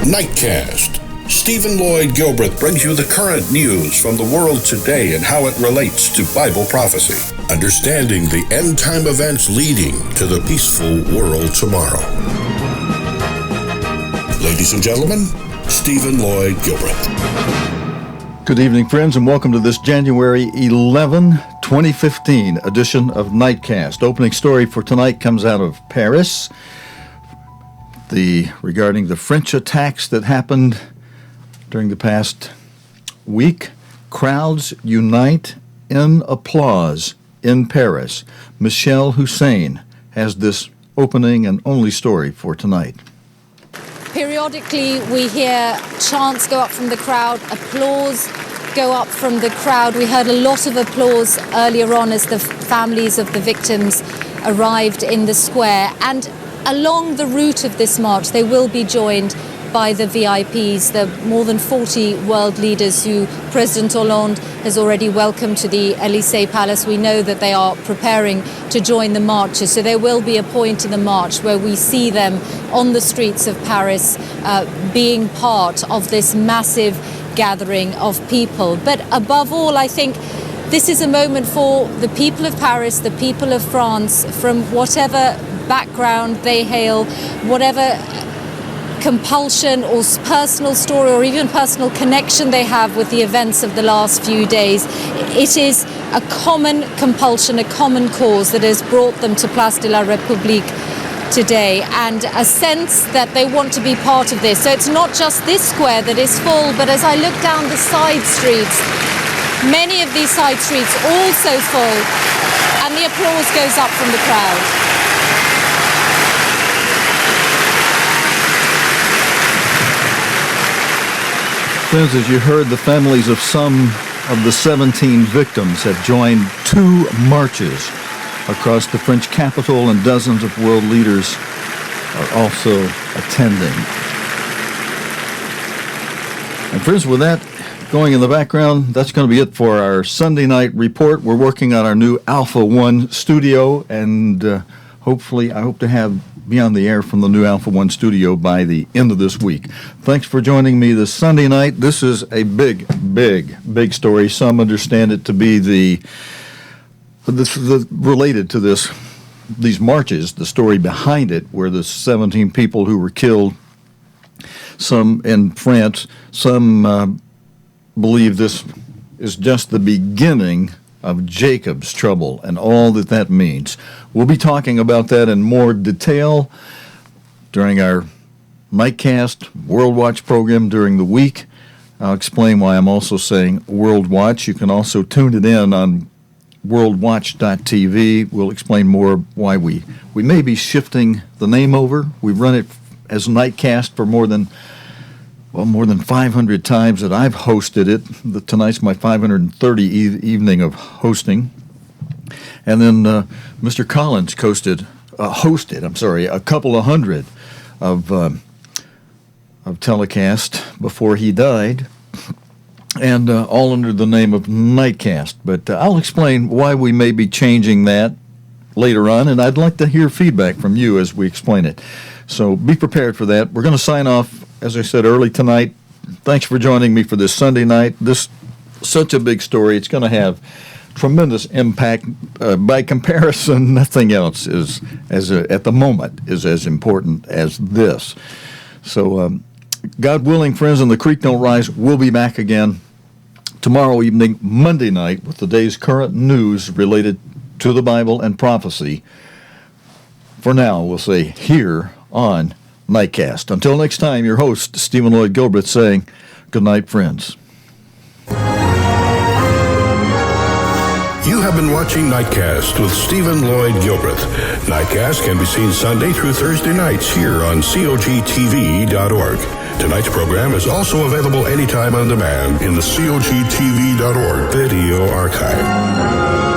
Nightcast. Stephen Lloyd Gilbreth brings you the current news from the world today and how it relates to Bible prophecy. Understanding the end-time events leading to the peaceful world tomorrow. Ladies and gentlemen, Stephen Lloyd Gilbreth. Good evening, friends, and welcome to this January 11, 2015 edition of Nightcast. Opening story for tonight comes out of Paris regarding the French attacks that happened during the past week. Crowds unite in applause in Paris. Michelle Hussein has this opening and only story for tonight. Periodically, we hear chants go up from the crowd, applause go up from the crowd. We heard a lot of applause earlier on as the families of the victims arrived in the square. And along the route of this march, they will be joined by the VIPs, the more than 40 world leaders who President Hollande has already welcomed to the Élysée Palace. We know that they are preparing to join the marches, so there will be a point in the march where we see them on the streets of Paris being part of this massive gathering of people. But above all, I think this is a moment for the people of Paris, the people of France, from whatever background they hail, whatever compulsion or personal story or even personal connection they have with the events of the last few days. It is a common compulsion, a common cause that has brought them to Place de la République today, and a sense that they want to be part of this. So it's not just this square that is full, but as I look down the side streets, many of these side streets also full, and the applause goes up from the crowd. Friends, as you heard, the families of some of the 17 victims have joined two marches across the French capital, and dozens of world leaders are also attending. And friends, with that going in the background, that's going to be it for our Sunday night report. We're working on our new Alpha One studio, and hopefully I hope to be on the air from the new Alpha One studio by the end of this week. Thanks for joining me this Sunday night. This is a big story. Some understand it to be related to these marches, the story behind it, where the 17 people who were killed, some in France, some believe this is just the beginning of Jacob's trouble and all that means. We'll be talking about that in more detail during our Nightcast World Watch program during the week. I'll explain why I'm also saying World Watch. You can also tune it in on worldwatch.tv. We'll explain more why we may be shifting the name over. We've run it as Nightcast for more than 500 times that I've hosted it. Tonight's my 530 evening of hosting. And then Mr. Collins hosted a couple of hundred of telecast before he died, and all under the name of Nightcast. But I'll explain why we may be changing that later on, and I'd like to hear feedback from you as we explain it. So be prepared for that. We're going to sign off, as I said, early tonight. Thanks for joining me for this Sunday night. This such a big story. It's going to have tremendous impact. By comparison, nothing else is at the moment is as important as this. So, God willing, friends, and the creek don't rise. We'll be back again tomorrow evening, Monday night, with the day's current news related to the Bible and prophecy. For now, we'll say here on Nightcast. Until next time, your host, Stephen Lloyd Gilbreth, saying good night, friends. You have been watching Nightcast with Stephen Lloyd Gilbreth. Nightcast can be seen Sunday through Thursday nights here on cogtv.org. Tonight's program is also available anytime on demand in the cogtv.org video archive.